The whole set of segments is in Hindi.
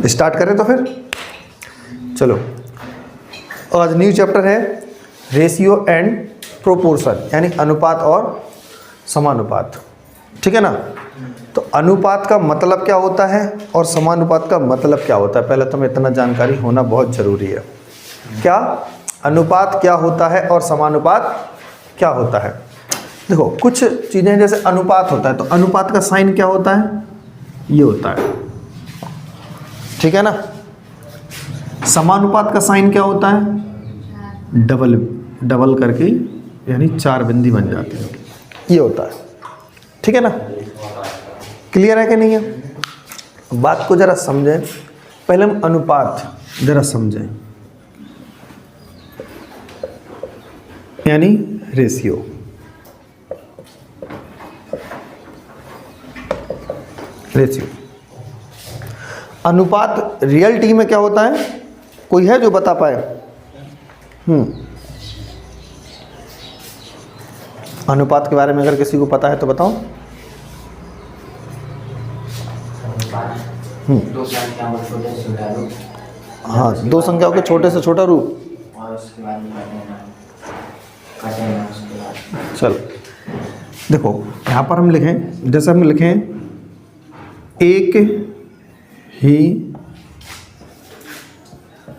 स्टार्ट करें तो फिर चलो। आज न्यू चैप्टर है रेशियो एंड प्रोपोर्शन, यानी अनुपात और समानुपात। ठीक है ना। तो अनुपात का मतलब क्या होता है और समानुपात का मतलब क्या होता है, पहले तुम्हें इतना जानकारी होना बहुत ज़रूरी है। क्या अनुपात क्या होता है और समानुपात क्या होता है। देखो कुछ चीज़ें जैसे अनुपात होता है, तो अनुपात का साइन क्या होता है, ये होता है। ठीक है ना। समानुपात का साइन क्या होता है, डबल डबल करके, यानी 4 बिंदी बन जाते हैं, ये होता है। ठीक है ना। क्लियर है कि नहीं है। बात को जरा समझें। पहले हम अनुपात जरा समझें, यानी रेशियो। रेशियो अनुपात रियलिटी में क्या होता है, कोई है जो बता पाए। अनुपात के बारे में अगर किसी को पता है तो बताओ। दो संख्याओं का छोटे से छोटा रूप। हाँ, दो संख्याओं के छोटे से छोटा रूप। और उसके बाद में काटे ना उसके बाद। चलो देखो, यहाँ पर हम लिखें, जैसे हम लिखें एक ही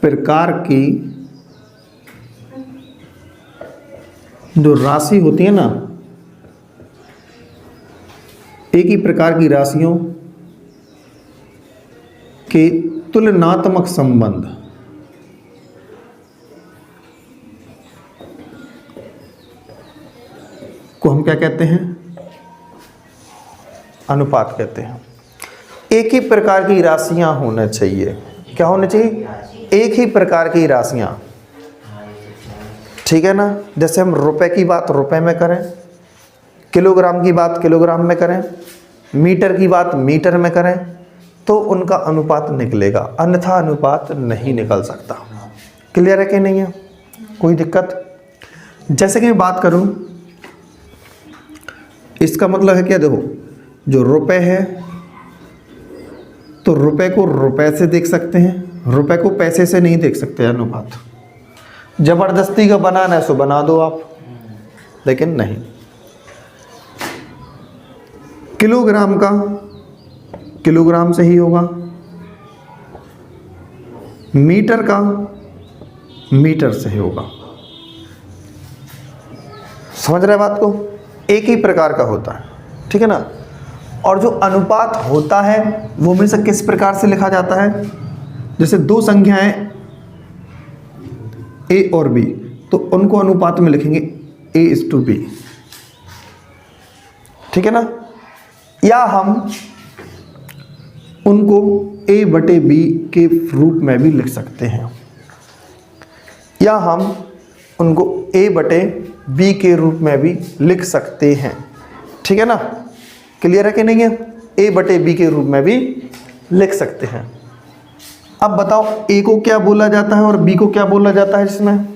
प्रकार की जो राशि होती है ना, एक ही प्रकार की राशियों के तुलनात्मक संबंध को हम क्या कहते हैं, अनुपात कहते हैं। एक ही प्रकार की राशियां होना चाहिए। क्या होना चाहिए, एक ही प्रकार की राशियां। ठीक है ना। जैसे हम रुपए की बात रुपए में करें, किलोग्राम की बात किलोग्राम में करें, मीटर की बात मीटर में करें, तो उनका अनुपात निकलेगा, अन्यथा अनुपात नहीं निकल सकता। क्लियर है कि नहीं है, कोई दिक्कत। जैसे कि मैं बात करूं, इसका मतलब है क्या, देखो जो रुपए है तो रुपए को रुपए से देख सकते हैं, रुपए को पैसे से नहीं देख सकते। अनुपात जबरदस्ती का बनाना है सो बना दो आप, लेकिन नहीं। किलोग्राम का किलोग्राम से ही होगा, मीटर का मीटर से ही होगा। समझ रहे बात को, एक ही प्रकार का होता है। ठीक है ना। और जो अनुपात होता है वो हमेशा किस प्रकार से लिखा जाता है, जैसे दो संख्याएं ए और बी, तो उनको अनुपात में लिखेंगे A/B। ठीक है ना। या हम उनको A/B के रूप में भी लिख सकते हैं, या हम उनको A/B के रूप में भी लिख सकते हैं। ठीक है ना। क्लियर है कि नहीं है, A/B के रूप में भी लिख सकते हैं। अब बताओ A को क्या बोला जाता है और B को क्या बोला जाता है, जिसमें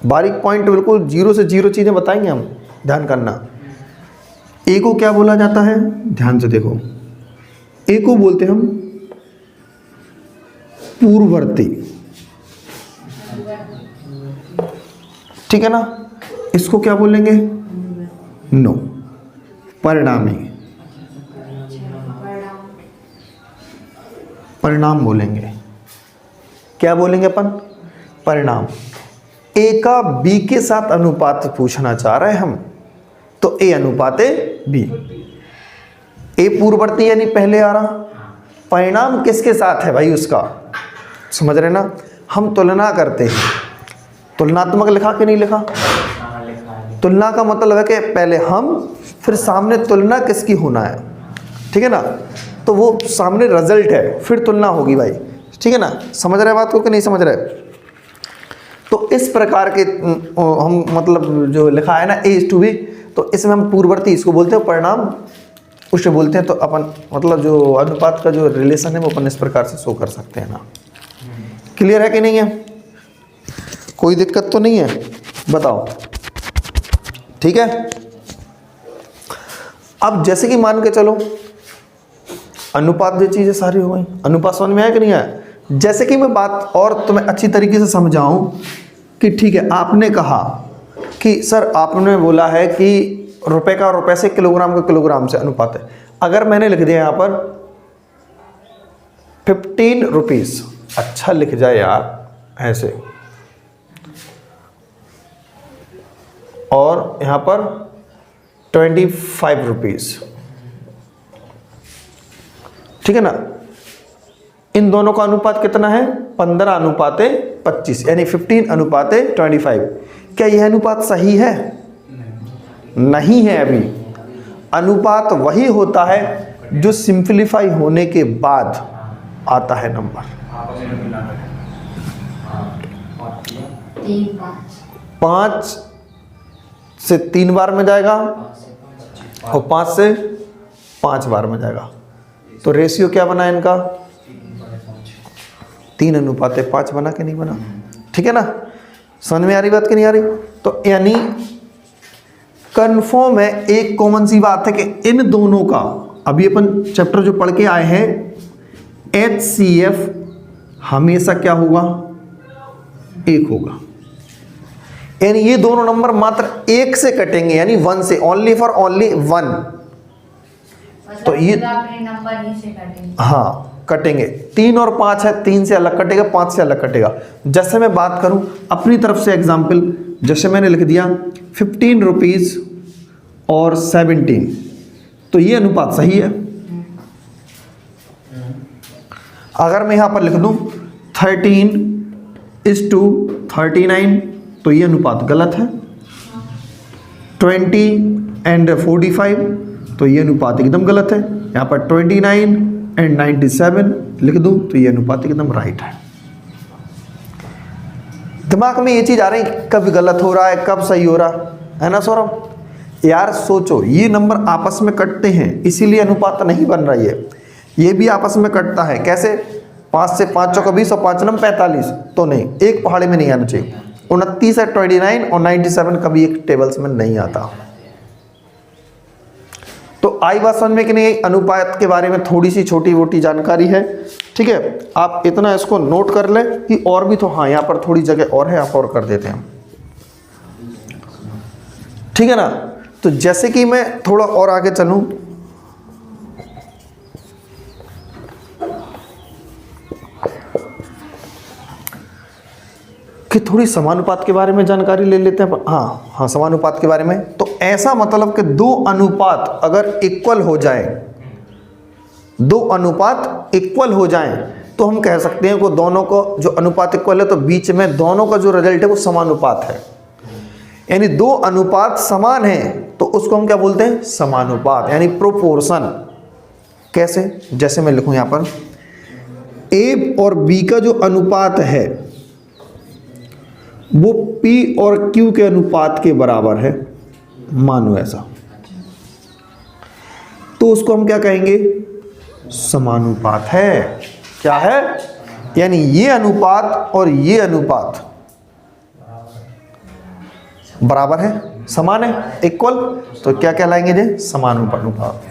बारीक पॉइंट बिल्कुल 0 से 0 चीज़ें बताएंगे हम, ध्यान करना। A को क्या बोला जाता है, ध्यान से देखो। A को बोलते हम पूर्ववर्ती। ठीक है ना। इसको क्या बोलेंगे, नो, परिणामी, परिणाम बोलेंगे। क्या बोलेंगे अपन, परिणाम। A का B के साथ अनुपात पूछना चाह रहे हैं हम, तो A अनुपात B। A पूर्ववर्ती यानी पहले आ रहा, परिणाम किसके साथ है भाई उसका, समझ रहे ना। हम तुलना करते हैं, तुलनात्मक लिखा कि नहीं लिखा। तुलना का मतलब है कि पहले हम, फिर सामने तुलना किसकी होना है। ठीक है ना। तो वो सामने रिजल्ट है, फिर तुलना होगी भाई। ठीक है ना। समझ रहे बात को कि नहीं समझ रहे। तो इस प्रकार के हम मतलब जो लिखा है ना A/B, तो इसमें हम पूर्ववर्ती इसको बोलते हैं, परिणाम उसे बोलते हैं। तो अपन मतलब जो अनुपात का जो रिलेशन है वो अपन इस प्रकार से शो कर सकते हैं ना। क्लियर है कि नहीं है, कोई दिक्कत तो नहीं है, बताओ। ठीक है। अब जैसे कि मान के चलो अनुपात जो चीज़ें सारी हो गई। अनुपात समझ में आया कि नहीं आया? जैसे कि मैं बात और तुम्हें अच्छी तरीके से समझाऊं कि ठीक है, आपने कहा कि सर आपने बोला है कि रुपए का रुपए से, किलोग्राम का किलोग्राम से अनुपात है। अगर मैंने लिख दिया यहाँ पर 15 रुपीज़, अच्छा लिख जाए यार ऐसे, और यहाँ पर 25 रुपीज़, ठीक है ना। इन दोनों का अनुपात कितना है? 15:25, यानी 15:25। क्या यह अनुपात सही है? नहीं है। अभी अनुपात वही होता है जो सिंप्लीफाई होने के बाद आता है नंबर। 5 से 3 बार में जाएगा और 5 से 5 बार में जाएगा। तो रेशियो क्या बना इनका? 3:5 बना कि नहीं बना? ठीक है ना। समझ में आ रही बात कि नहीं आ रही? तो यानी कंफर्म है, एक कॉमन सी बात है कि इन दोनों का, अभी अपन चैप्टर जो पढ़ के आए हैं, HCF हमेशा क्या होगा? 1 होगा। यानी ये दोनों नंबर मात्र 1 से कटेंगे, यानी 1 से, ओनली फॉर ओनली 1। तो ये नंबर ही से कटेंगे। हाँ कटेंगे। 3 और 5 है, 3 से अलग कटेगा, 5 से अलग कटेगा। जैसे मैं बात करूं अपनी तरफ से एग्जाम्पल, जैसे मैंने लिख दिया 15 रुपीज़ और 17, तो ये अनुपात सही है। अगर मैं यहां पर लिख दूं 13:39, तो ये अनुपात गलत है। 20 and 45, तो ये अनुपात एकदम गलत है। यहाँ पर 29 and 97 लिख दूं तो ये अनुपात एकदम राइट है। दिमाग में ये चीज़ आ रही कब गलत हो रहा है, कब सही हो रहा है ना सौरभ? यार सोचो, ये नंबर आपस में कटते हैं, इसीलिए अनुपात नहीं बन रही है। ये भी आपस में कटता है, कैसे? 5 से 5 चौका 20 और 5 नम 45, तो नहीं, एक पहाड़े में नहीं आना चाहिए। 29 है, 29 और 97 कभी एक टेबल्स में नहीं आता। तो आई बात समझ में कि नहीं? अनुपात के बारे में थोड़ी सी छोटी मोटी जानकारी है, ठीक है। आप इतना इसको नोट कर लें कि और भी तो, हाँ यहाँ पर थोड़ी जगह और है, आप और कर देते हैं, ठीक है ना। तो जैसे कि मैं थोड़ा और आगे चलूं, कि थोड़ी समानुपात के बारे में जानकारी ले लेते हैं। हाँ, समानुपात के बारे में। तो ऐसा मतलब कि 2 अनुपात अगर इक्वल हो जाए, 2 अनुपात इक्वल हो जाएं, तो हम कह सकते हैं कि दोनों को जो अनुपात इक्वल है, तो बीच में दोनों का जो रिजल्ट है वो समानुपात है। यानी 2 अनुपात समान हैं तो उसको हम क्या बोलते हैं? समानुपात, यानी प्रोपोर्शन। कैसे? जैसे मैं लिखूं यहां पर A और B का जो अनुपात है वो P और Q के अनुपात के बराबर है, मानो ऐसा, तो उसको हम क्या कहेंगे? समानुपात है। क्या है? यानी ये अनुपात और ये अनुपात बराबर है, समान है, इक्वल, तो क्या कहलाएंगे जे? समानुपात,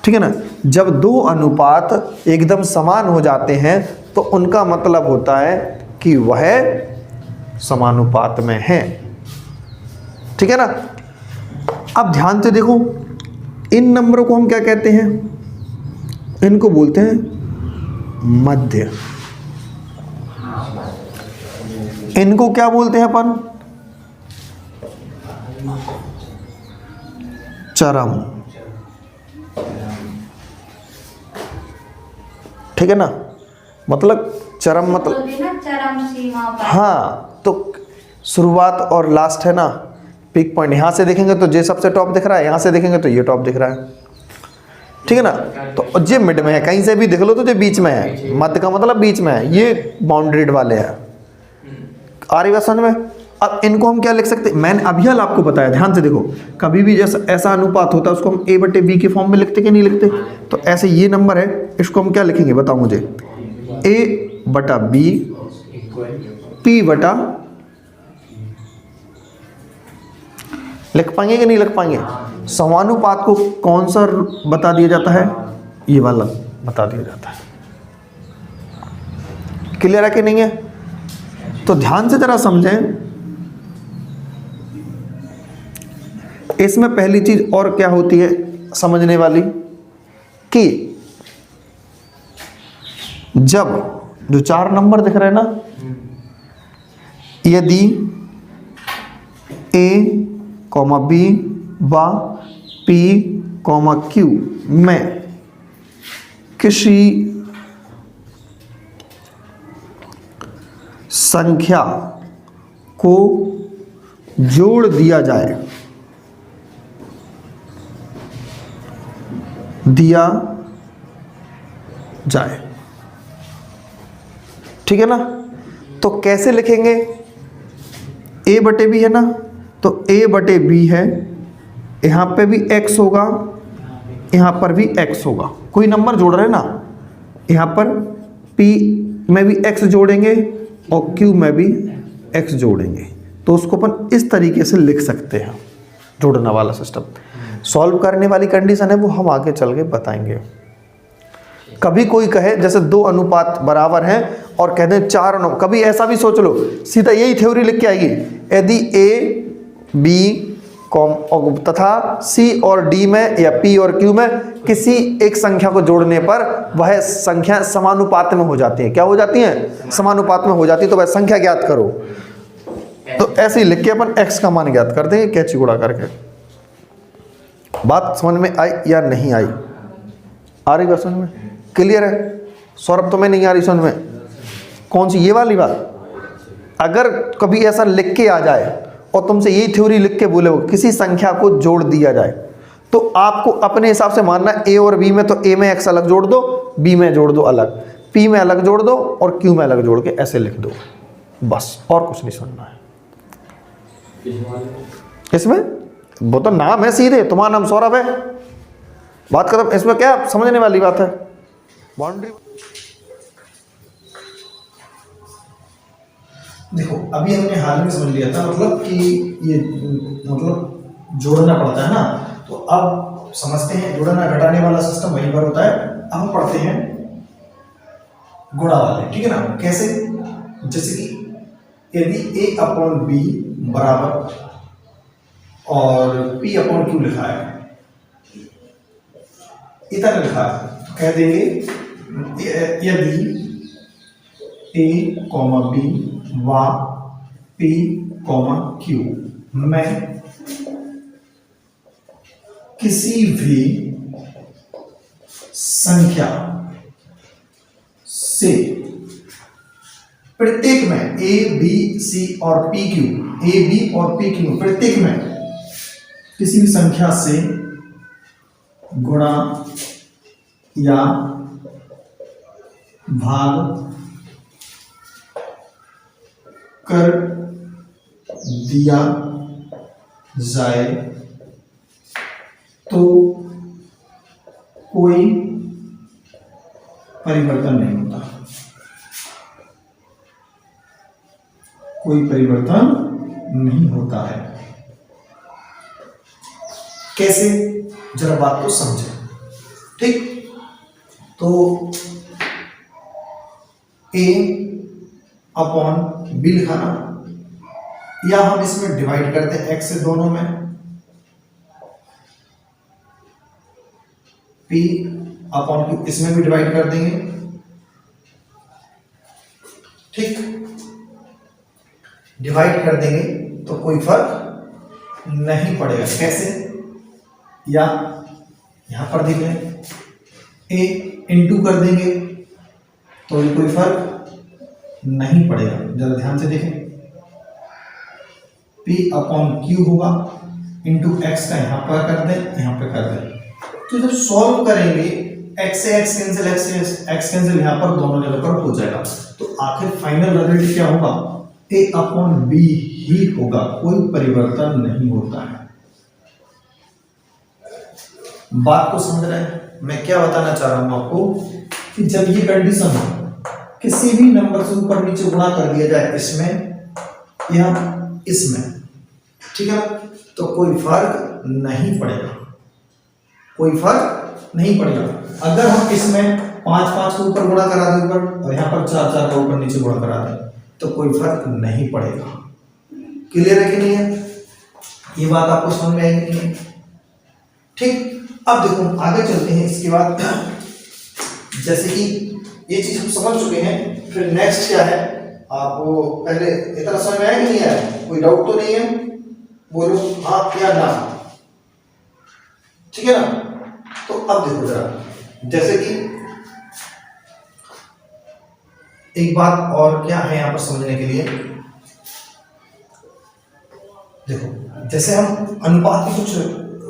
ठीक है ना। जब 2 अनुपात एकदम समान हो जाते हैं तो उनका मतलब होता है कि वह समानुपात में है, ठीक है ना। अब ध्यान से देखो, इन नंबरों को हम क्या कहते हैं? इनको बोलते हैं मध्य। इनको क्या बोलते हैं अपन? चरम, ठीक है ना। मतलब चरम मतलब चरम सीमा पर। हाँ, तो शुरुआत और लास्ट है ना, पिक पॉइंट। यहाँ से देखेंगे तो ये सबसे टॉप दिख रहा है, यहाँ से देखेंगे तो ये टॉप दिख रहा है, ठीक है ना। तो ये मिड में है, कहीं से भी देख लो तो ये बीच में है। मध्य का मतलब बीच में है, ये बाउंड्रीड वाले हैं। आ रही बात समझ में? अब इनको हम क्या लिख सकते हैं? मैंने अभी हाल आपको बताया, ध्यान से देखो। कभी भी जैसा ऐसा अनुपात होता है उसको हम A/B के फॉर्म में लिखते कि नहीं लिखते? तो ऐसे ये नंबर है, इसको हम क्या लिखेंगे बताओ मुझे? A/B P/, लिख पाएंगे कि नहीं लिख पाएंगे? समानुपात को कौन सा बता दिया जाता है? ये वाला बता दिया जाता है। क्लियर है कि नहीं है? तो ध्यान से जरा समझें। इसमें पहली चीज और क्या होती है समझने वाली, कि जब जो 4 नंबर दिख रहे हैं ना, यदि A, B व P, Q में किसी संख्या को जोड़ दिया जाए, ठीक है ना? तो कैसे लिखेंगे? A बटे B है ना, तो A बटे B है, यहाँ पे भी x होगा, यहाँ पर भी x होगा। कोई नंबर जोड़ रहे हैं ना, यहाँ पर P में भी x जोड़ेंगे और Q में भी x जोड़ेंगे, तो उसको अपन इस तरीके से लिख सकते हैं, जोड़ने वाला सिस्टम। सॉल्व करने वाली कंडीशन है वो हम आगे चल के बताएंगे। कभी कोई कहे जैसे 2 अनुपात बराबर हैं और कहते हैं 4 अनुपात, कभी ऐसा भी सोच लो, सीधा यही थ्योरी लिख के आएगी, यदि A, B तथा C और D में या P और Q में किसी एक संख्या को जोड़ने पर वह संख्या समानुपात में हो जाती है। क्या हो जाती है? समानुपात में हो जाती है। तो वह संख्या ज्ञात करो। तो ऐसे ही लिख के अपन x का मान ज्ञात कर देंगे कैंची गुणा करके। बात समझ में आई या नहीं आई? आ रही बात समझ में? क्लियर है? सौरभ तुम्हें नहीं आ रही समझ में? कौन सी? ये वाली बात। अगर कभी ऐसा लिख के आ जाए और तुमसे यही थ्योरी लिख के बोले हो किसी संख्या को जोड़ दिया जाए, तो आपको अपने हिसाब से मानना A और B में, तो A में x अलग जोड़ दो, B में जोड़ दो अलग, P में अलग जोड़ दो और Q में अलग जोड़ के ऐसे लिख दो, बस। और कुछ नहीं सुनना है इसमें। वो तो नाम है सीधे, तुम्हारा नाम सौरभ है, बात खत्म। इसमें क्या समझने वाली बात है? बाउंड्री देखो, अभी हमने हाल में समझ लिया था मतलब कि ये मतलब जोड़ना पड़ता है ना, तो अब समझते हैं जोड़ना घटाने वाला सिस्टम वहीं पर होता है। अब हम पढ़ते हैं गुणा वाले, ठीक है ना? कैसे? जैसे कि यदि A अपॉन B बराबर और P अपॉन Q लिखा है, इतना लिखा है, तो कह देंगे यदि A, B व P, Q में किसी भी संख्या से प्रत्येक में A, B, C और P, Q, A, B और P, Q प्रत्येक में किसी भी संख्या से गुणा या भाग कर दिया जाए तो कोई परिवर्तन नहीं होता, कोई परिवर्तन नहीं होता है। कैसे? जरा बात को समझें, ठीक? तो A अपॉन B लिखा ना, या हम इसमें डिवाइड करते हैं x से दोनों में, P अपॉन Q इसमें भी डिवाइड कर देंगे, ठीक? डिवाइड कर देंगे तो कोई फर्क नहीं पड़ेगा। कैसे? या यहां पर देख लें, A इंटू कर देंगे तो कोई फर्क नहीं पड़ेगा। जरा ध्यान से देखें, P अपॉन Q होगा इंटू x का यहां पर कर दें, यहां पर कर दें। तो जब सॉल्व करेंगे x से x कैंसिल, x से x कैंसिल, यहां पर दोनों जगह पर हो जाएगा। तो आखिर फाइनल रिजल्ट क्या होगा? A अपॉन B ही होगा, कोई परिवर्तन नहीं होता है। बात को समझ रहे हैं? मैं क्या बताना चाह रहा हूं आपको कि जब ये कंडीशन हो, किसी भी नंबर से ऊपर नीचे गुणा कर दिया जाए इसमें या इसमें, ठीक है, तो कोई फर्क नहीं पड़ेगा, कोई फर्क नहीं पड़ेगा। अगर हम इसमें 5-5 को ऊपर गुणा करा दें ऊपर और यहाँ पर 4-4 का ऊपर नीचे गुणा करा दें तो कोई फर्क नहीं पड़ेगा। क्लियर है कि नहीं है? ये बात आपको समझ में आएगी कि नहीं? ठीक। अब देखो आगे चलते हैं। इसके बाद जैसे कि ये चीज हम समझ चुके हैं, फिर नेक्स्ट क्या है आपको पहले इतना समझ में आया कि नहीं आया? कोई डाउट तो नहीं है? बोलो हाँ या ना। ठीक है ना? तो अब देखो जरा, जैसे कि एक बात और क्या है यहां पर समझने के लिए, देखो जैसे हम अनुपात के कुछ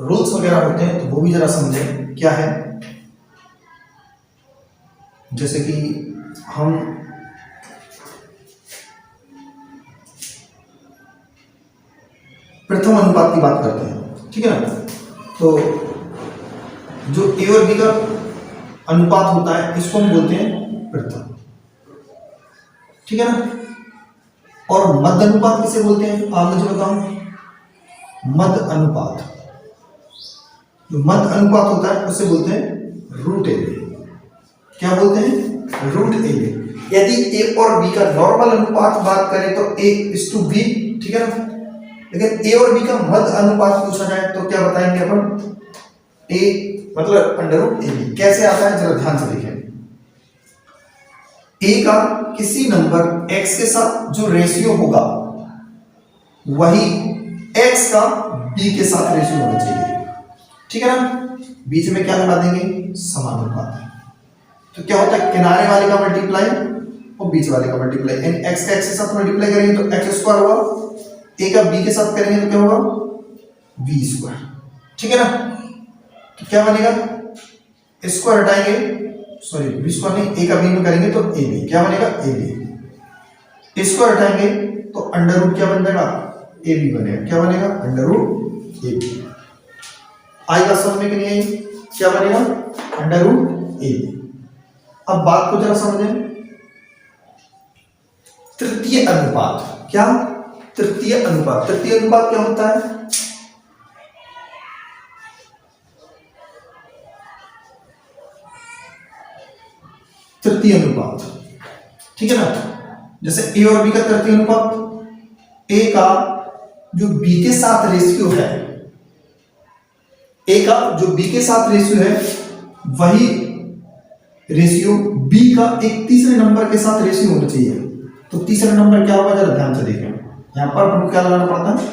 रूल्स वगैरह होते हैं तो वो भी जरा समझें। क्या है? जैसे कि हम प्रथम अनुपात की बात करते हैं, ठीक है ना? तो जो ए और बी का अनुपात होता है इसको हम बोलते हैं प्रथम, ठीक है ना? और मध्य अनुपात किसे बोलते हैं आप मुझे बताओ? मध्य अनुपात, जो मध्य अनुपात होता है उसे बोलते हैं रूट ए बी। क्या बोलते हैं? Root A B. यदि ए और बी का नॉर्मल अनुपात बात करें तो A:B, ठीक है ना? लेकिन ए और बी का मध्य अनुपात पूछा जाए तो क्या बताएंगे अपन? ए मतलब अंडर रूट ए बी। कैसे आता है जरा ध्यान से देखें। ए का किसी नंबर x के साथ जो रेशियो होगा वही x का b के साथ रेशियो होना चाहिए, ठीक है ना? बीच में क्या लगा देंगे? समानुपात। तो क्या होता है? किनारे वाले का मल्टीप्लाई और बीच वाले का मल्टीप्लाई, यानी x का x के साथ मल्टीप्लाई करेंगे तो x स्क्वायर होगा, a का b के साथ करेंगे तो क्या होगा? b स्क्वायर, ठीक है ना? तो क्या बनेगा? स्क्वायर हटाएंगे, सॉरी b स्क्वायर नहीं, a का b में करेंगे तो ab, क्या बनेगा? ab। स्क्वायर हटाएंगे तो अंडर रूट क्या बन जाएगा? ab बनेगा। क्या बनेगा? Under root ab। आएगा समझ में कि नहीं आई? क्या बनेगा? Under root ab। अब बात को जरा समझें। तृतीय अनुपात, क्या? तृतीय अनुपात। तृतीय अनुपात क्या होता है? तृतीय अनुपात, ठीक है ना? जैसे ए और बी का तृतीय अनुपात, ए का जो बी के साथ रेशियो है, ए का जो बी के साथ रेशियो है वही रेशियो बी का एक तीसरे नंबर के साथ रेशियो होना चाहिए। तो तीसरा नंबर क्या होगा जरा ध्यान से देखें। यहां पर आपको क्या लगाना पड़ता है?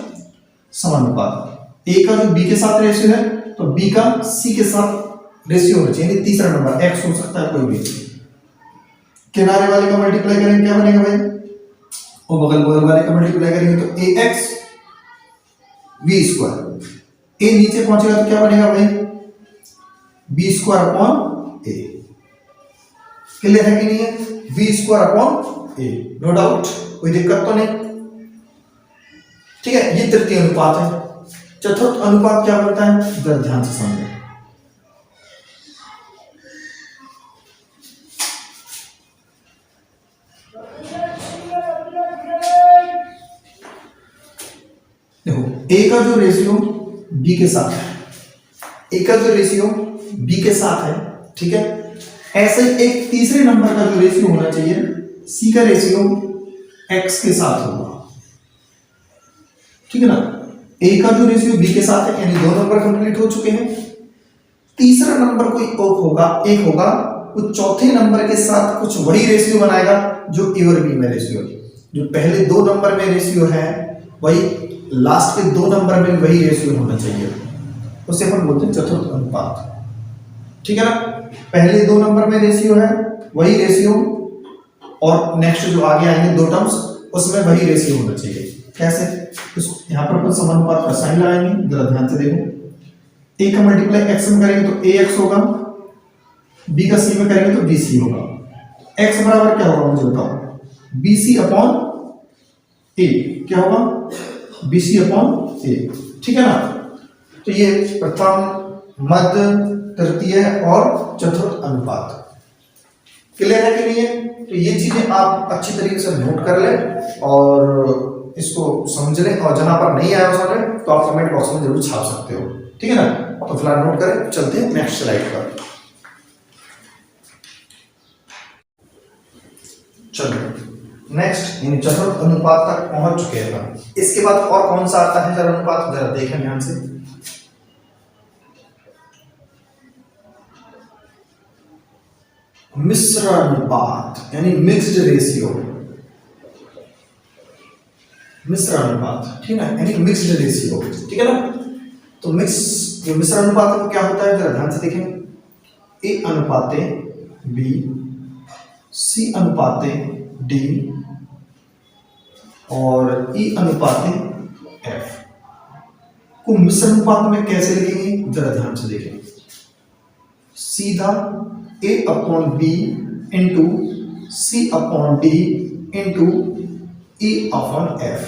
समानुपात। ए का जो बी के साथ रेशियो है तो बी का सी के साथ रेशियो होना चाहिए, तीसरा नंबर एक्स हो सकता है कोई भी। किनारे वाले का मल्टीप्लाई करेंगे क्या बनेगा भाई? और बगल वाले का मल्टीप्लाई करेंगे तो ए एक्स बी स्क्वायर। ए नीचे पहुंचेगा तो क्या बनेगा भाई? बी स्क्वायर अपॉन ए। क्लियर है कि नहीं है? बी स्क्वायर अपॉन ए, नो डाउट, कोई दिक्कत तो नहीं, ठीक है? ये तृतीय अनुपात है। चतुर्थ अनुपात क्या बनता है जरा ध्यान से समझें। देखो ए का जो रेशियो बी के साथ है, ए का जो रेशियो बी के साथ है, ठीक है? ऐसे एक तीसरे नंबर का जो रेशियो होना चाहिए सी का रेशियो एक्स के साथ होगा, ठीक है ना? ए का जो रेशियो बी के साथ है यानी 2 नंबर कंप्लीट हो चुके हैं। तीसरा नंबर कोई एक होगा वो चौथे नंबर के साथ कुछ वही रेशियो बनाएगा जो ए और बी में रेशियो है। जो पहले 2 नंबर में रेशियो है वही लास्ट के 2 नंबर में वही रेशियो होना चाहिए, उसे अपन बोलते हैं चतुर्थ अनुपात, ठीक है ना? पहले 2 नंबर में रेशियो है वही रेशियो और नेक्स्ट जो आगे आएंगे 2 टर्म्स उसमें वही रेशियो होना चाहिए। कैसे? यहाँ पर अपन समानुपात का साइन लगाएंगे, जरा ध्यान से देखो। ए का मल्टीप्लाई एक्स में करेंगे तो ए एक्स होगा, बी का सी में करेंगे तो बी सी होगा। एक्स बराबर क्या होगा मुझे बताओ? बी सी अपॉन ए। क्या होगा? बी सी अपॉन ए, ठीक है ना? तो ये प्रथम, मध्य, तृतीय और चतुर्थ अनुपात। क्लियर है कि नहीं है? तो ये चीजें आप अच्छी तरीके से नोट कर लें और इसको समझ लें, और जहां पर नहीं आया समझ तो आप कमेंट बॉक्स में जरूर छाप सकते हो। ठीक है ना। तो फिलहाल नोट करें, चलते हैं नेक्स्ट स्लाइड पर। चलो नेक्स्ट इन चतुर्थ अनुपात तक पहुंच चुके हैं। इसके बाद और कौन सा आता है जरा अनुपात, जरा देखें ध्यान से। मिश्र अनुपात यानी मिक्स्ड रेशियो, मिश्र अनुपात, ठीक है, यानी मिक्स्ड रेशियो, ठीक है ना। तो मिश्र अनुपात में क्या होता है जरा ध्यान से देखें। ए अनुपाते बी, सी अनुपाते डी और ई अनुपाते एफ को मिश्र अनुपात में कैसे लिखेंगे जरा ध्यान से देखें। सीधा A upon B into C upon D into E upon F.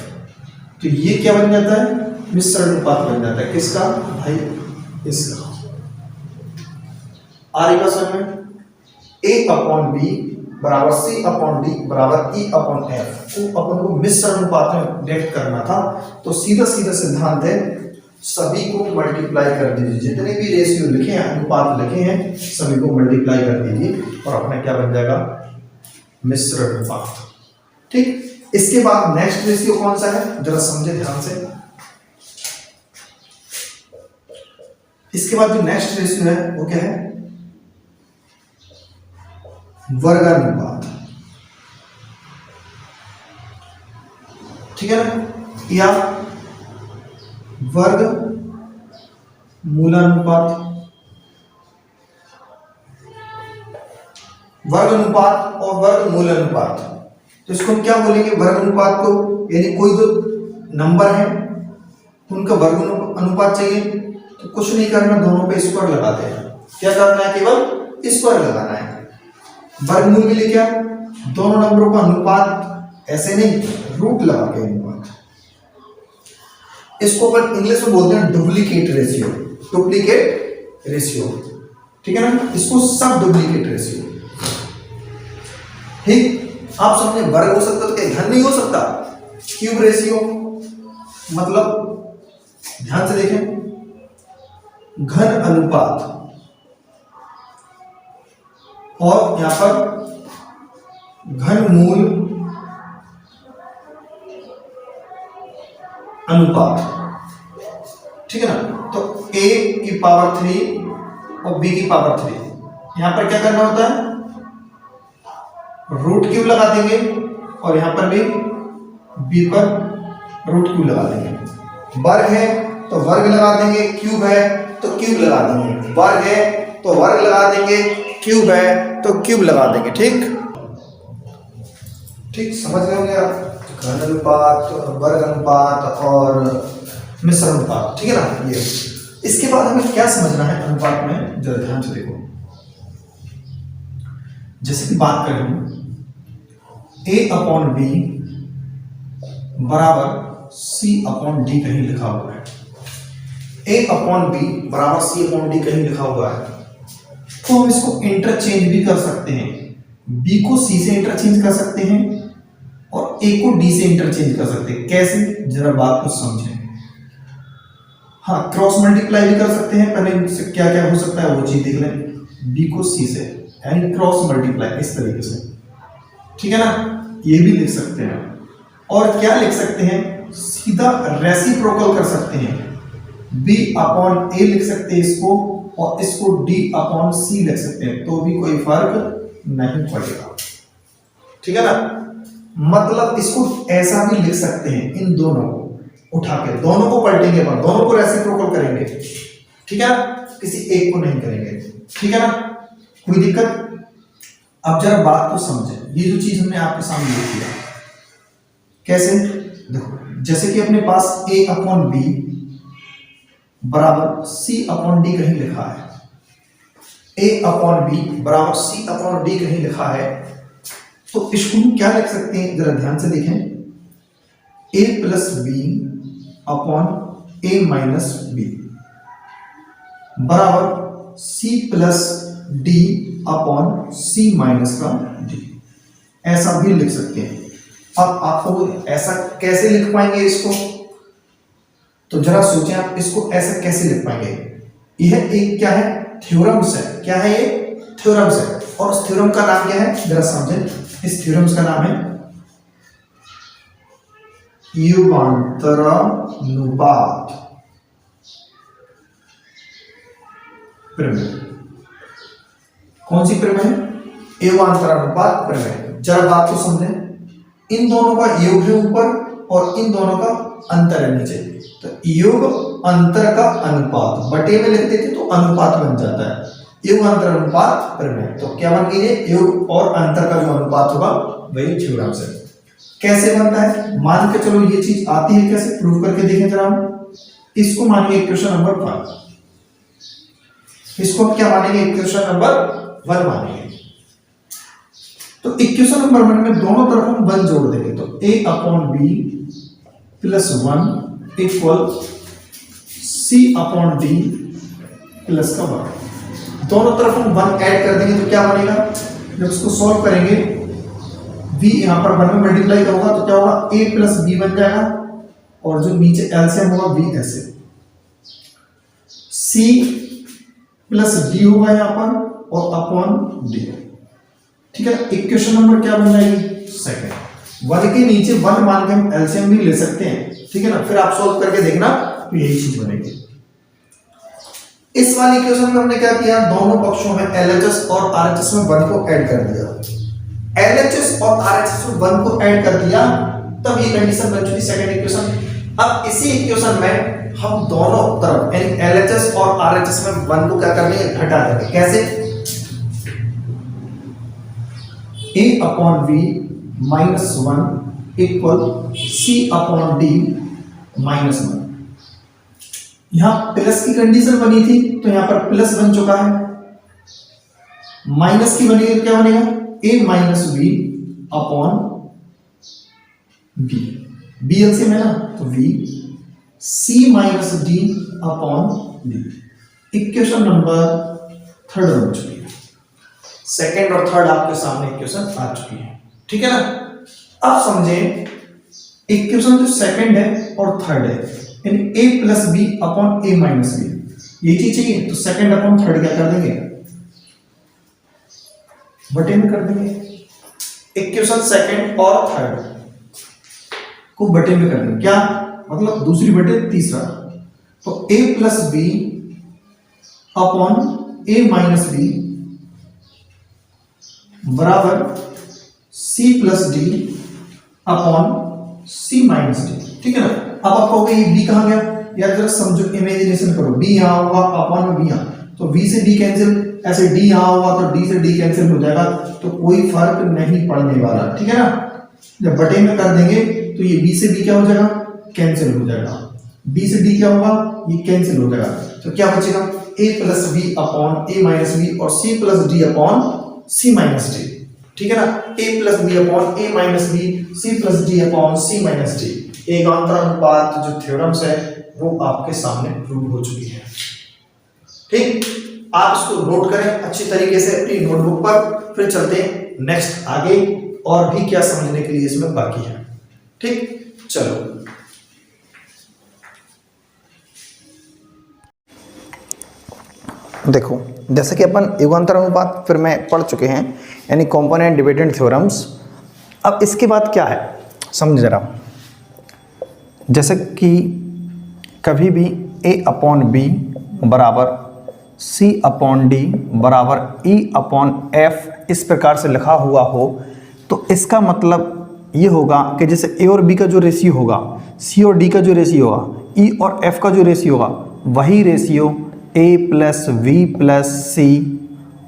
तो ये क्या बन जाता है, मिश्र अनुपात बन जाता है। किसका भाई, इसका। आ रही बात समझ में। ए अपॉन बी बराबर सी अपॉन डी बराबर ई अपॉन एफ को अपन को मिश्र अनुपात में व्यक्त करना था। तो सीधा सीधा सिद्धांत है, सभी को मल्टीप्लाई कर दीजिए, जितने भी रेशियो लिखे हैं, अनुपात लिखे हैं, सभी को मल्टीप्लाई कर दीजिए और अपना क्या बन जाएगा, मिश्र अनुपात। ठीक, इसके बाद नेक्स्ट रेशियो कौन सा है जरा समझे ध्यान से। इसके बाद जो नेक्स्ट रेशियो है वो क्या है, वर्गानुपात, ठीक है ना, या वर्ग मूलानुपात। वर्ग अनुपात और वर्ग मूल अनुपात, तो इसको हम क्या बोलेंगे, वर्ग अनुपात को, यानी कोई जो नंबर है उनका वर्ग अनुपात चाहिए तो कुछ नहीं करना, दोनों पे स्क्वायर लगाते हैं। क्या करना है, केवल स्क्वायर लगाना है। वर्गमूल के लिए क्या, दोनों नंबरों का अनुपात ऐसे नहीं, रूट लगा के अनुपात। इसको अपन इंग्लिश में बोलते हैं डुप्लीकेट रेशियो, डुप्लीकेट रेशियो, ठीक है ना, इसको सब डुप्लीकेट रेशियो। ठीक, आप समझे, वर्ग हो सकता तो क्या घन नहीं हो सकता, क्यूब रेशियो, मतलब ध्यान से देखें, घन अनुपात और यहां पर घन मूल अनुपात, ठीक है ना। तो a की पावर 3 और b की पावर 3, यहां पर क्या करना होता है, रूट क्यूब लगा देंगे और यहां पर भी b पर रूट क्यूब लगा देंगे। वर्ग है तो वर्ग लगा देंगे, क्यूब है तो क्यूब लगा देंगे, वर्ग है तो वर्ग लगा देंगे, क्यूब है तो क्यूब लगा देंगे। ठीक ठीक, समझ गए होंगे आप, घन अनुपात, वर्ग अनुपात और मिश्र अनुपात, ठीक है ना। ये इसके बाद हमें क्या समझना है अनुपात में, जरा ध्यान से देखो। जैसे कि बात करें हम, a अपॉन बी बराबर c अपॉन डी कहीं लिखा हुआ है, a अपॉन बी बराबर c अपॉन डी कहीं लिखा हुआ है, तो हम इसको इंटरचेंज भी कर सकते हैं। b को c से इंटरचेंज कर सकते हैं और a को d से इंटरचेंज कर सकते हैं। कैसे, जरा बात को समझें। हाँ, क्रॉस मल्टीप्लाई भी कर सकते हैं, पहले क्या क्या हो सकता है वो चीज देख लें। b को c से यानी क्रॉस मल्टीप्लाई इस तरीके से, ठीक है ना, ये भी लिख सकते हैं। और क्या लिख सकते हैं, सीधा रेसिप्रोकल कर सकते हैं, b अपॉन a लिख सकते हैं इसको, और इसको d अपॉन c लिख सकते हैं, तो भी कोई फर्क नहीं पड़ेगा, ठीक है ना। मतलब इसको ऐसा भी लिख सकते हैं, इन दोनों को उठा के, दोनों को पलटेंगे, दोनों को रेसिप्रोकल करेंगे, ठीक है ना, किसी एक को नहीं करेंगे, ठीक है ना, कोई दिक्कत। अब जरा बात को समझें, ये जो चीज हमने आपके सामने लिख दिया, कैसे देखो, जैसे कि अपने पास a अपॉन बी बराबर c अपॉन डी कहीं लिखा है, a अपॉन बी बराबर c अपॉन डी कहीं लिखा है, तो इसको हम क्या लिख सकते हैं, जरा ध्यान से देखें, a plus B upon a minus B बराबर c plus D upon c minus का डी, ऐसा भी लिख सकते हैं। अब आपको ऐसा कैसे लिख पाएंगे इसको, तो जरा सोचें आप इसको ऐसे कैसे लिख पाएंगे। यह एक क्या है, थ्योरम्स है। क्या है ये, थ्योरम्स है। और उस थ्योरम का नाम क्या है, जरा समझें। इस थ्योरम्स का नाम है युगांतरानुपात प्रमेय। कौन सी प्रमेय है, युगांतरानुपात प्रमेय। जरा बात को समझें, इन दोनों का योग है ऊपर और इन दोनों का अंतर है नीचे। तो योग अंतर का अनुपात बटे में लिख देते तो अनुपात बन जाता है, योग अंतर अनुपात प्रमेय। तो क्या बन गई है, योग और अंतर का जो अनुपात होगा वही थ्योरम से। कैसे बनता है, मान के चलो ये चीज आती है, कैसे प्रूव करके देखें जरा हम। इसको मानेंगे इक्वेशन नंबर 1, इसको क्या मानेंगे, इक्वेशन नंबर 1 मानेंगे। तो इक्वेशन नंबर 1 में दोनों तरफ हम 1 जोड़ देंगे। तो a/b + 1 इक्वल c/d प्लस का 1। दोनों तरफ हम 1 ऐड कर देंगे तो क्या बनेगा, जब इसको सॉल्व करेंगे v यहां पर 1 में मल्टीप्लाई होगा तो क्या होगा, a + b बन जाएगा और जो नीचे एलसीएम होगा v ऐसे, c + d होगा यहां पर और अपॉन d। ठीक है, इक्वेशन नंबर क्या बन जाएगी, सेकंड। 1 के नीचे 1 मान के हम एलसीएम भी ले सकते हैं, ठीक है ना। फिर आप सॉल्व करके देखना तो यही चीज बनेगी। इस वाली इक्वेशन में हमने क्या किया, दोनों पक्षों में LHS और RHS में 1 को ऐड कर दिया। LHS और RHS में 1 को ऐड कर दिया तब ये कंडीशन बन चुकी सेकंड इक्वेशन। अब इसी इक्वेशन में हम दोनों तरफ यानी LHS और RHS में 1 को क्या कर देंगे, घटा देंगे। कैसे, a/v - 1 इक्वल c/d -1। यहां प्लस की कंडीशन बनी थी तो यहां पर प्लस बन चुका है, माइनस की बनेगी तो क्या बनेगा, a - v upon b, b LCM है ना तो v, c - d upon b। Equation number 3 बन चुकी है। सेकंड और थर्ड आपके सामने इक्वेशन आ चुकी है, ठीक है ना। अब समझें इक्वेशन जो सेकंड है और थर्ड है यानी a + b upon a - b, ये चीज चाहिए तो सेकंड अपॉन थर्ड क्या कर देंगे, बटे में कर देंगे। इक्वेशन सेकंड और थर्ड को बटे में कर देंगे, क्या मतलब दूसरी बटे तीसरा। तो a + b upon a - b बराबर c + d upon c - d, ठीक है ना। अब आप कहोगे ये b कहां गया, यार जरा समझो, इमेजिनेशन करो, b यहां होगा अपॉन में b यहां, तो v से d कैंसिल, ऐसे d यहां होगा तो d से d कैंसिल हो जाएगा, तो कोई फर्क नहीं पड़ने वाला, ठीक है ना। जब बटे में कर देंगे तो ये b से b क्या हो जाएगा, कैंसिल हो जाएगा, b से d क्या होगा, ये कैंसिल हो जाएगा। तो क्या बचेगा, a + b upon a - b और c + d upon c - d, ठीक है ना। a + b upon a - b, c + d upon c - d। एकांतर अनुपात जो थ्योरम्स है वो आपके सामने प्रूव हो चुकी है, ठीक। आप इसको नोट करें अच्छी तरीके से अपनी नोटबुक पर, फिर चलते हैं नेक्स्ट आगे और भी क्या समझने के लिए इसमें बाकी है, ठीक। चलो देखो, जैसे कि अपन युगांतर अनुपात फिर में पढ़ चुके हैं यानी कंपोनेंट डिपेंडेंट थ्योरम्स। अब इसके बाद क्या है समझ जरा, जैसे कि कभी भी a/b बराबर c/d बराबर e/f इस प्रकार से लिखा हुआ हो तो इसका मतलब ये होगा कि जैसे a और b का जो रेशियो होगा, c और d का जो रेशियो होगा, e और f का जो रेशियो होगा, वही ratio a + v + c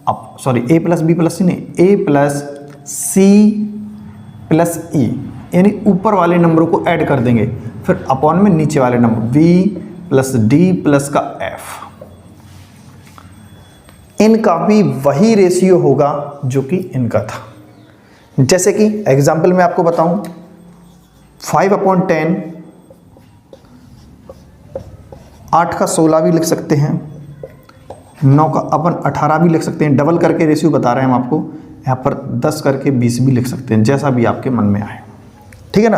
a + b + c नहीं, a + c + e यानी ऊपर वाले नंबरों को ऐड कर देंगे, फिर अपॉन में नीचे वाले नंबर v + d + का f, इनका भी वही रेशियो होगा जो कि इनका था। जैसे कि एग्जाम्पल में आपको बताऊं, 5/10 8 का 16 भी लिख सकते हैं, 9 का अपन 18 भी लिख सकते हैं, डबल करके रेशियो बता रहे हैं हम आपको, यहाँ पर 10 करके 20 भी लिख सकते हैं, जैसा भी आपके मन में आए, ठीक है ना।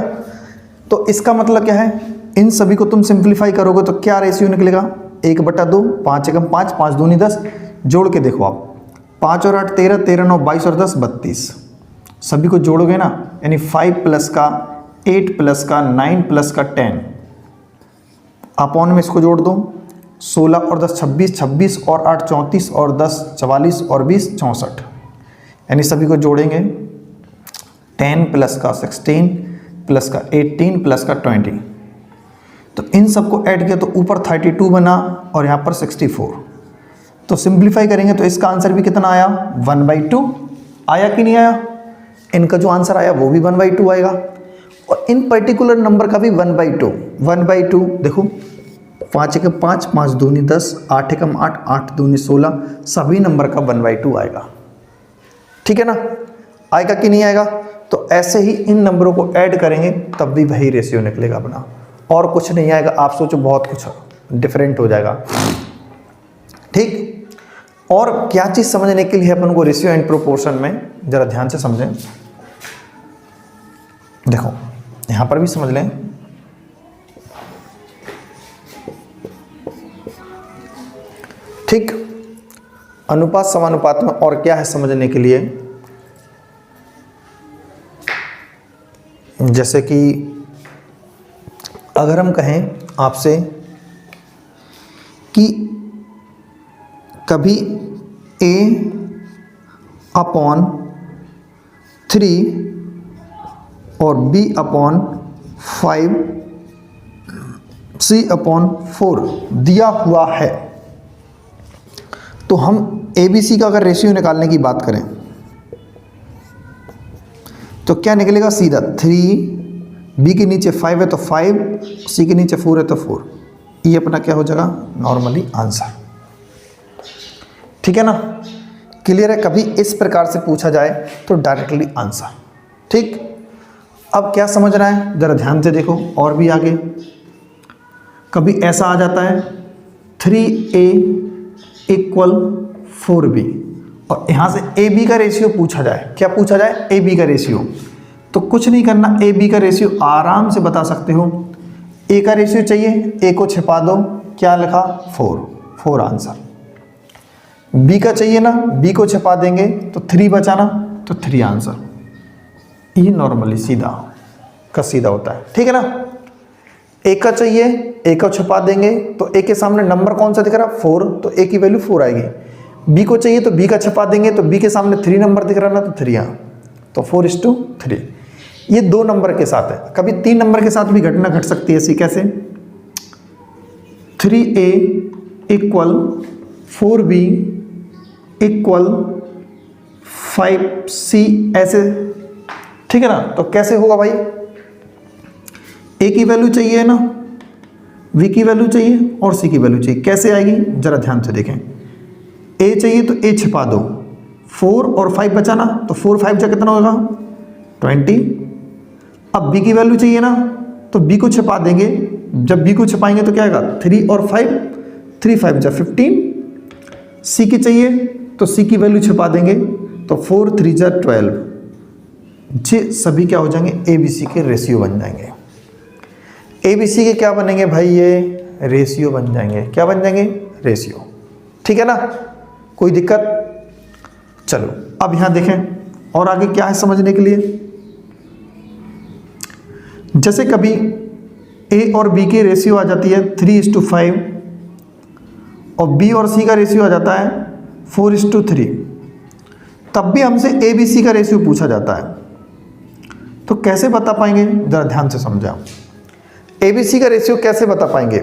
तो इसका मतलब क्या है, इन सभी को तुम सिंप्लीफाई करोगे तो क्या रेशियो निकलेगा, 1/2, 5 एकम 5, 5 दूनी 10, जोड़ के देखो आप, 5 और 8 13, 13 9 22 और 10 32, सभी को जोड़ोगे ना, यानी 5 प्लस का 8 प्लस का 9 प्लस का 10, अपॉन में इसको जोड़ दो, 16 और 10 26, 26 और 8 34 और 10 44 और 20 64, यानी सभी को जोड़ेंगे 10 प्लस का 16 प्लस का 18 प्लस का 20, तो इन सबको ऐड किया तो ऊपर 32 बना और यहाँ पर 64, तो सिंप्लीफाई करेंगे तो इसका आंसर भी कितना आया, 1/2 आया कि नहीं आया। इनका जो आंसर आया वो भी 1/2 आएगा, और इन पर्टिकुलर नंबर का भी 1/2 देखो, 5 एकम 5, 5 दूनी 10, 8 एकम 8, 8 दूनी 16, सभी नंबर का 1/2 आएगा। ठीक है ना, आएगा कि नहीं आएगा। तो ऐसे ही इन नंबरों को ऐड करेंगे तब भी वही रेशियो निकलेगा अपना, और कुछ नहीं आएगा। आप सोचो बहुत कुछ डिफरेंट हो जाएगा। ठीक, और क्या चीज़ समझने के लिए अपन को रेशियो एंड प्रोपोर्शन में, जरा ध्यान से समझें। देखो यहां पर भी समझ लें, ठीक, अनुपात समानुपात में और क्या है समझने के लिए, जैसे कि अगर हम कहें आपसे कि कभी A/3 और B/5 C/4 दिया हुआ है, तो हम ABC का अगर रेशियो निकालने की बात करें तो क्या निकलेगा, सीधा 3, B के नीचे 5 है तो 5, C के नीचे 4 है तो 4, ये अपना क्या हो जाएगा, नॉर्मली आंसर। ठीक है ना, क्लियर है। कभी इस प्रकार से पूछा जाए तो डायरेक्टली आंसर। ठीक, अब क्या समझना है जरा ध्यान से देखो, और भी आगे कभी ऐसा आ जाता है 3A = 4B, और यहाँ से AB का रेशियो पूछा जाए, क्या पूछा जाए, AB का रेशियो, तो कुछ नहीं करना, AB का रेशियो आराम से बता सकते हो। A का रेशियो चाहिए, A को छिपा दो, क्या लिखा, 4 आंसर। B का चाहिए ना, B को छिपा देंगे तो 3 बचाना, तो 3 आंसर। ये नॉर्मली सीधा का सीधा होता है। ठीक है ना, A का चाहिए, A को छिपा देंगे तो A के सामने नंबर कौन सा दिख रहा, 4, तो A की वैल्यू 4 आएगी। B को चाहिए तो B का छिपा देंगे तो B के सामने 3 नंबर दिख रहा ना, तो 3 यहाँ, तो 4:3। ये 2 नंबर के साथ है, कभी 3 नंबर के साथ भी घटना घट सकती है ऐसी, कैसे, 3A = 4B = 5C, ऐसे। ठीक है ना, तो कैसे होगा भाई, A की वैल्यू चाहिए ना, B की वैल्यू चाहिए और C की वैल्यू चाहिए, कैसे आएगी जरा ध्यान से देखें। A चाहिए तो A छिपा दो, 4 और 5 बचाना, तो 4 5 जा कितना होगा, 20। अब B की वैल्यू चाहिए ना, तो B को छिपा देंगे, जब B को छिपाएंगे तो क्या आएगा, 3 और 5, 3 5 जा 15। C की चाहिए तो C की वैल्यू छिपा देंगे, तो 4 3 जा 12। ये सभी क्या हो जाएंगे, ABC के रेशियो बन जाएंगे। ABC के क्या बनेंगे भाई, ये रेशियो बन जाएंगे। क्या बन जाएंगे, रेशियो। ठीक है ना, कोई दिक्कत। चलो अब यहां देखें और आगे क्या है समझने के लिए। जैसे कभी A और B की रेशियो आ जाती है 3:5 और B और C का रेशियो आ जाता है 4:3, तब भी हमसे ABC का रेशियो पूछा जाता है, तो कैसे बता पाएंगे जरा ध्यान से समझा। ABC का रेशियो कैसे बता पाएंगे,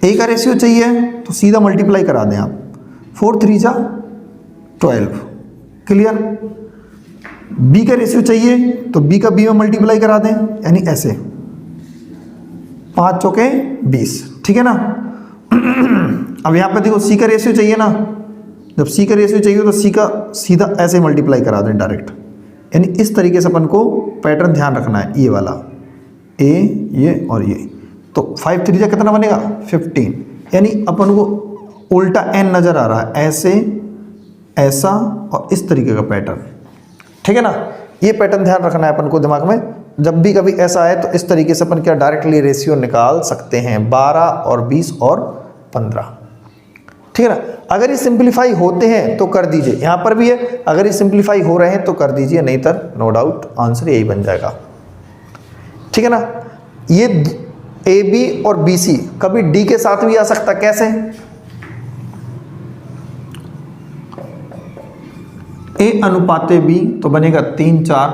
A का रेशियो चाहिए तो सीधा मल्टीप्लाई करा दें आप, 4 3 जा 12, क्लियर। B का रेशियो चाहिए तो B का B में मल्टीप्लाई करा दें, यानी ऐसे 5 चौके 20। ठीक है ना। अब यहाँ पे देखो C का रेशियो चाहिए ना, जब C का रेशियो चाहिए तो C का सीधा ऐसे मल्टीप्लाई करा दें डायरेक्ट, यानी इस तरीके से अपन को पैटर्न ध्यान रखना है, ये वाला A ये और ये, तो 5 3 जा कितना बनेगा 15, यानी अपन को उल्टा n नजर आ रहा है, ऐसे ऐसा और इस तरीके का पैटर्न। ठीक है ना, ये पैटर्न ध्यान रखना है अपन को दिमाग में, जब भी कभी ऐसा है तो इस तरीके से अपन क्या डायरेक्टली रेशियो निकाल सकते हैं, 12 और 20 और 15। ठीक है ना। अगर ये सिंप्लीफाई होते हैं तो कर दीजिए, यहाँ पर भी है, अगर ये सिंप्लीफाई हो रहे हैं तो कर दीजिए, नहीं तो नो डाउट आंसर यही बन जाएगा। ठीक है ना। ये ए बी और बी सी कभी डी के साथ भी आ सकता, कैसे? ए अनुपाते बी तो बनेगा 3 4,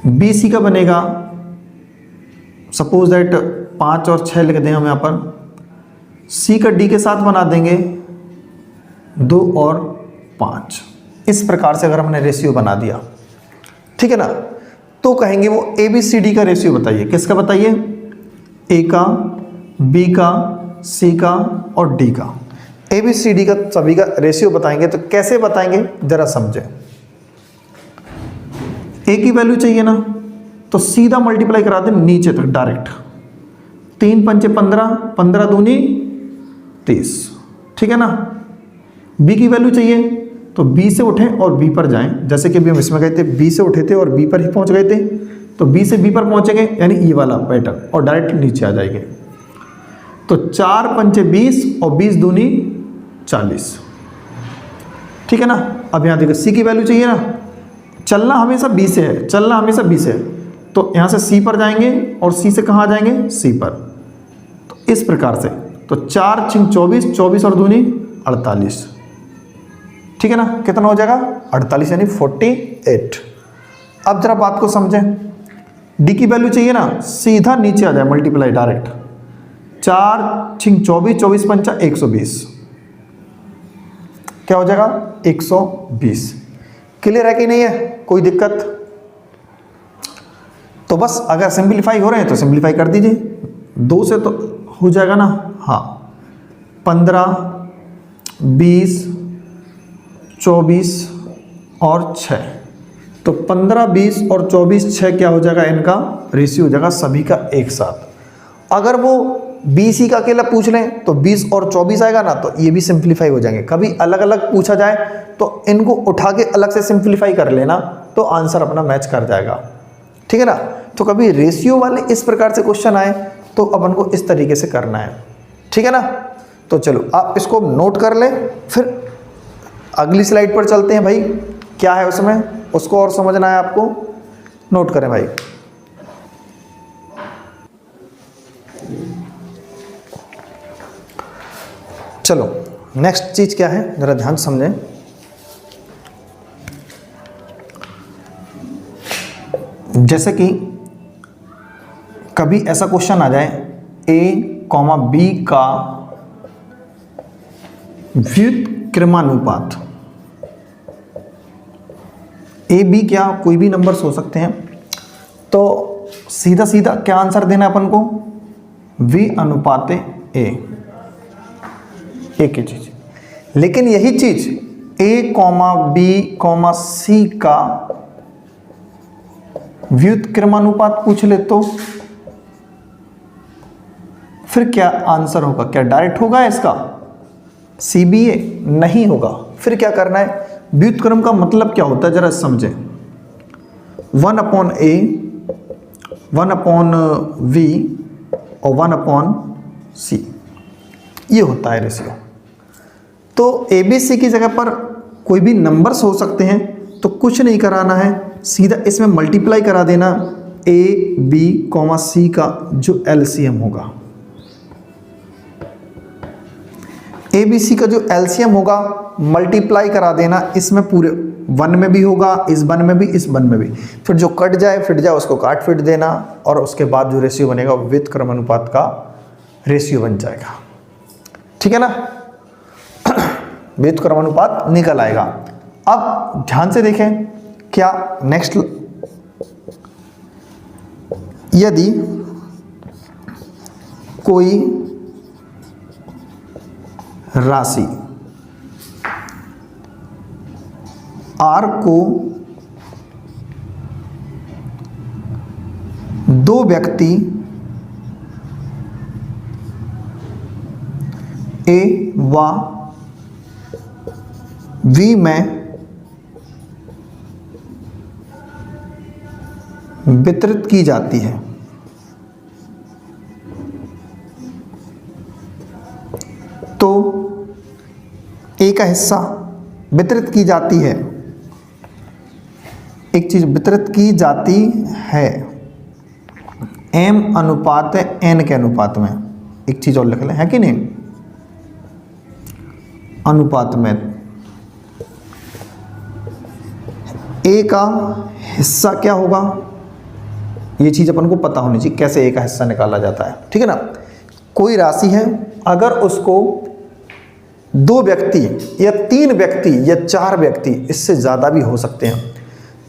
बी सी का बनेगा सपोज दैट 5 और 6 लिख दें हम यहाँ पर, सी का डी के साथ बना देंगे 2 और 5। इस प्रकार से अगर हमने रेशियो बना दिया, ठीक है ना, तो कहेंगे वो ए बी सी डी का रेशियो बताइए। किसका बताइए? ए का, बी का, सी का और डी का। ए बी सी डी का सभी का रेशियो बताएंगे तो कैसे बताएंगे जरा समझें। ए की वैल्यू चाहिए ना, तो सीधा मल्टीप्लाई करा दें नीचे तक डायरेक्ट, 3 पंचे 15, 15 दूनी 30। ठीक है ना। बी की वैल्यू चाहिए तो बी से उठें और बी पर जाएं, जैसे कि अभी हम इसमें गए थे, बी से उठे थे और बी पर ही पहुंच गए थे, तो बी से बी पर पहुंचेंगे यानी ये वाला पैटर्न, और डायरेक्ट नीचे आ जाएंगे। तो 4 पंचे 20 और 20 दूनी 40। ठीक है ना। अब यहाँ देखो सी की वैल्यू चाहिए ना, चलना हमेशा बी से है, चलना हमेशा बी से है, तो यहाँ से सी पर जाएंगे और सी से कहाँ जाएंगे? सी पर। तो इस प्रकार से, तो 4 छिंग 24, 24 और दूनी 48। ठीक है ना। कितना हो जाएगा? 48 यानी 48। अब जरा बात को समझें, डी की वैल्यू चाहिए ना, सीधा नीचे आ जाए मल्टीप्लाई डायरेक्ट, 4 छिंग 24, 24 पंचा 120, क्या हो जाएगा? 120। क्लियर है कि नहीं है? कोई दिक्कत? तो बस अगर सिंप्लीफाई हो रहे हैं तो सिंप्लीफाई कर दीजिए, 2 से तो हो जाएगा ना। हाँ, 15, 20, 24 और 6, तो 15, 20 और 24, 6 क्या हो जाएगा? इनका रेशियो हो जाएगा सभी का एक साथ। अगर वो बी सी का अकेला पूछ लें तो 20 और 24 आएगा ना, तो ये भी सिंप्लीफाई हो जाएंगे। कभी अलग अलग पूछा जाए तो इनको उठा के अलग से सिंप्लीफाई कर लेना, तो आंसर अपना मैच कर जाएगा। ठीक है ना। तो कभी रेशियो वाले इस प्रकार से क्वेश्चन आए तो अपन को इस तरीके से करना है। ठीक है ना। तो चलो आप इसको नोट कर लें, फिर अगली स्लाइड पर चलते हैं भाई। क्या है उसमें, उसको और समझना है आपको, नोट करें भाई। चलो नेक्स्ट चीज क्या है जरा ध्यान समझें। जैसे कि कभी ऐसा क्वेश्चन आ जाए, ए कॉमा बी का व्युत्क्रमानुपात, ए बी क्या कोई भी नंबर्स हो सकते हैं, तो सीधा सीधा क्या आंसर देना है अपन को? वी अनुपाते ए, एक ही चीज। लेकिन यही चीज ए कॉमा बी कॉमा सी का व्युत्क्रमानुपात पूछ ले तो फिर क्या आंसर होगा? क्या डायरेक्ट होगा इसका CBA? नहीं होगा। फिर क्या करना है? व्युत्क्रम का मतलब क्या होता है जरा समझें। 1/A, 1/V और 1/C, ये होता है रेशियो। तो ABC की जगह पर कोई भी नंबर्स हो सकते हैं, तो कुछ नहीं कराना है, सीधा इसमें मल्टीप्लाई करा देना A, B, C का जो LCM होगा। ABC का जो LCM होगा मल्टीप्लाई करा देना, इसमें पूरे 1 में भी होगा, इस 1 में भी, इस 1 में भी, फिर जो कट जाए फिट जाए उसको काट फिट देना, और उसके बाद जो रेशियो बनेगा व्युत्क्रमानुपात का रेशियो बन जाएगा। ठीक है ना। व्युत्क्रमानुपात निकल आएगा। अब ध्यान से देखें क्या नेक्स्ट, यदि कोई राशि R को दो व्यक्ति A व V में वितरित की जाती है। तो ए का हिस्सा वितरित की जाती है, एक चीज वितरित की जाती है m अनुपात n के अनुपात में। एक चीज और लिख लें, है कि नहीं, अनुपात में a का हिस्सा क्या होगा, ये चीज अपन को पता होनी चाहिए कैसे a का हिस्सा निकाला जाता है। ठीक है ना, कोई राशि है, अगर उसको 2 व्यक्ति या 3 व्यक्ति या 4 व्यक्ति, इससे ज़्यादा भी हो सकते हैं,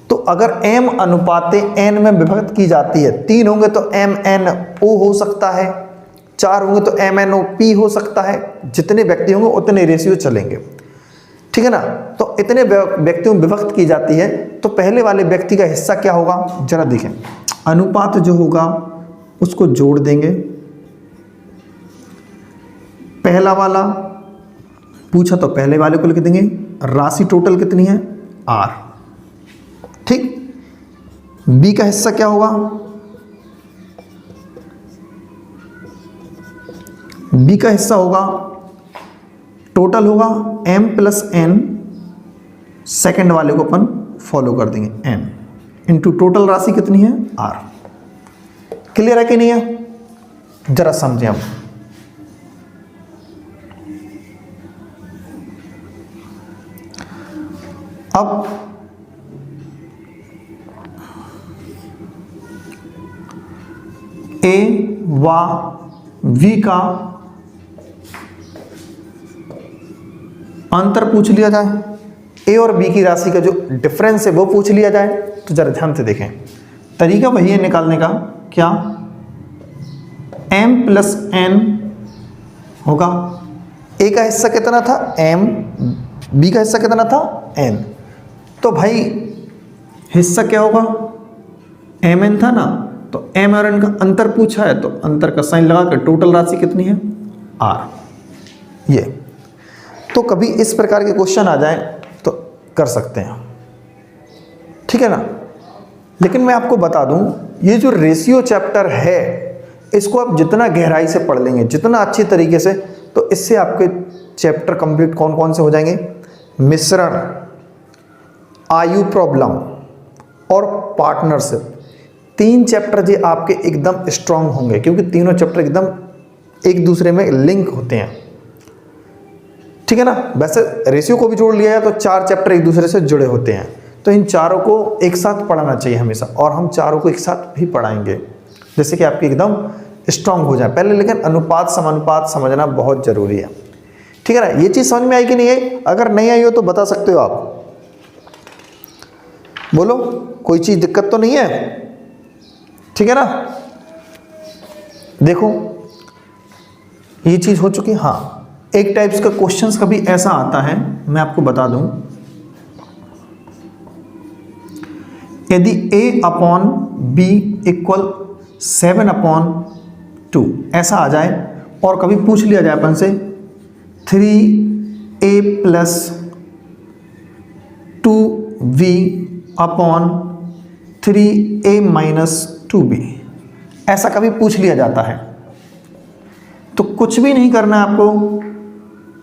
तो अगर m अनुपाते n में विभक्त की जाती है, 3 होंगे तो mno हो सकता है, 4 होंगे तो mnop हो सकता है, जितने व्यक्ति होंगे उतने रेशियो चलेंगे। ठीक है ना, तो इतने व्यक्तियों में विभक्त की जाती है, तो पहले वाले व्यक्ति का हिस्सा क्या होगा, जरा देखें, अनुपात जो होगा उसको जोड़ देंगे, पहला वाला पूछा तो पहले वाले को लिख देंगे, राशि टोटल कितनी है r। ठीक, b का हिस्सा क्या होगा, b का हिस्सा होगा, टोटल होगा m प्लस n, सेकंड वाले को अपन फॉलो कर देंगे n इंटू टोटल राशि कितनी है r। क्लियर है कि नहीं है, जरा समझें हम। अब a व v का अंतर पूछ लिया जाए, a और b की राशि का जो डिफरेंस है वो पूछ लिया जाए, तो जरा ध्यान से देखें, तरीका वही है निकालने का, क्या m प्लस n होगा, a का हिस्सा कितना था m, b का हिस्सा कितना था n, तो भाई हिस्सा क्या होगा mn था ना, तो m और n का अंतर पूछा है, तो अंतर का साइन लगा कर टोटल राशि कितनी है r। ये तो कभी इस प्रकार के क्वेश्चन आ जाएं तो कर सकते हैं, ठीक है ना। लेकिन मैं आपको बता दूं, ये जो रेशियो चैप्टर है, इसको आप जितना गहराई से पढ़ लेंगे, जितना अच्छी तरीके से, तो इससे आपके चैप्टर कंप्लीट कौन कौन से हो जाएंगे, मिश्रण, आयु प्रॉब्लम और पार्टनरशिप, 3 चैप्टर जो आपके एकदम स्ट्रांग होंगे, क्योंकि तीनों चैप्टर एकदम एक दूसरे में लिंक होते हैं। ठीक है ना, वैसे रेशियो को भी जोड़ लिया है तो 4 चैप्टर एक दूसरे से जुड़े होते हैं, तो इन चारों को एक साथ पढ़ाना चाहिए हमेशा, और हम चारों को एक साथ भी पढ़ाएंगे, जैसे कि आपकी एकदम स्ट्रांग हो जाए पहले। लेकिन अनुपात समानुपात समझना बहुत जरूरी है, ठीक है ना। ये चीज़ समझ में आई कि नहीं आई, अगर नहीं आई हो तो बता सकते हो आप, बोलो, कोई चीज़ दिक्कत तो नहीं है, ठीक है ना। देखो ये चीज़ हो चुकी। हाँ, एक टाइप्स का क्वेश्चंस कभी ऐसा आता है, मैं आपको बता दूं, यदि a अपॉन b इक्वल 7/2 ऐसा आ जाए, और कभी पूछ लिया जाए अपन से 3a plus 2v upon 3a minus 2b, ऐसा कभी पूछ लिया जाता है, तो कुछ भी नहीं करना है आपको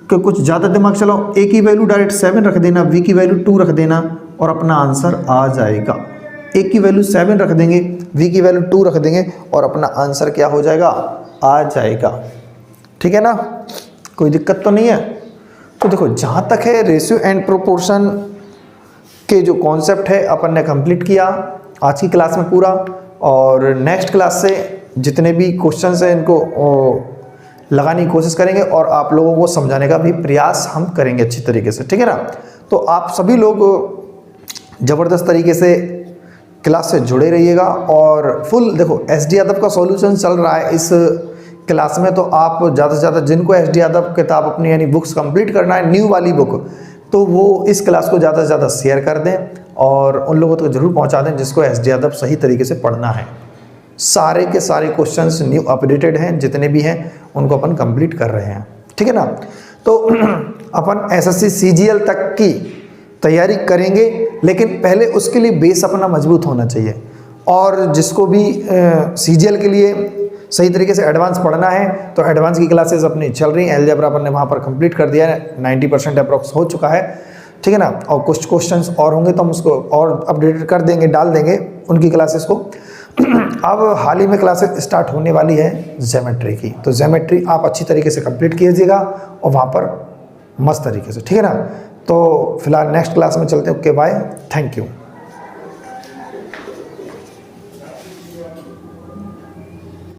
कि कुछ ज़्यादा दिमाग चलाओ, a की वैल्यू डायरेक्ट 7 रख देना, v की वैल्यू 2 रख देना, और अपना आंसर आ जाएगा। a की वैल्यू 7 रख देंगे, v की वैल्यू 2 रख देंगे, और अपना आंसर क्या हो जाएगा, आ जाएगा। ठीक है ना, कोई दिक्कत तो नहीं है। तो देखो, जहाँ तक है रेशियो एंड प्रोपोर्शन के जो कॉन्सेप्ट है अपन ने कंप्लीट किया आज की क्लास में पूरा, और नेक्स्ट क्लास से जितने भी क्वेश्चंस हैं इनको लगाने की कोशिश करेंगे, और आप लोगों को समझाने का भी प्रयास हम करेंगे अच्छी तरीके से, ठीक है ना। तो आप सभी लोग ज़बरदस्त तरीके से क्लास से जुड़े रहिएगा, और फुल देखो SD यादव का सॉल्यूशन चल रहा है इस क्लास में, तो आप ज़्यादा से ज़्यादा जिनको SD यादव किताब अपनी यानी बुक्स कंप्लीट करना है, न्यू वाली बुक, तो वो इस क्लास को ज़्यादा से ज़्यादा शेयर कर दें, और उन लोगों तक जरूर पहुँचा दें जिसको SD यादव सही तरीके से पढ़ना है। सारे के सारे क्वेश्चंस न्यू अपडेटेड हैं, जितने भी हैं उनको अपन कंप्लीट कर रहे हैं, ठीक है ना। तो अपन SSC CGL तक की तैयारी करेंगे, लेकिन पहले उसके लिए बेस अपना मजबूत होना चाहिए, और जिसको भी सीजीएल के लिए सही तरीके से एडवांस पढ़ना है तो एडवांस की क्लासेस अपनी चल रही हैं। अलजेब्रा अपन ने वहाँ पर कंप्लीट कर दिया है, 90% अप्रॉक्स हो चुका है, ठीक है ना। और कुछ क्वेश्चंस और होंगे तो हम उसको और अपडेट कर देंगे, डाल देंगे उनकी क्लासेस को। अब हाल ही में क्लासेस स्टार्ट होने वाली है ज्योमेट्री की, तो ज्योमेट्री आप अच्छी तरीके से कंप्लीट कीजिएगा और वहाँ पर मस्त तरीके से, ठीक है ना। तो फिलहाल नेक्स्ट क्लास में चलते हैं। Okay bye, thank you.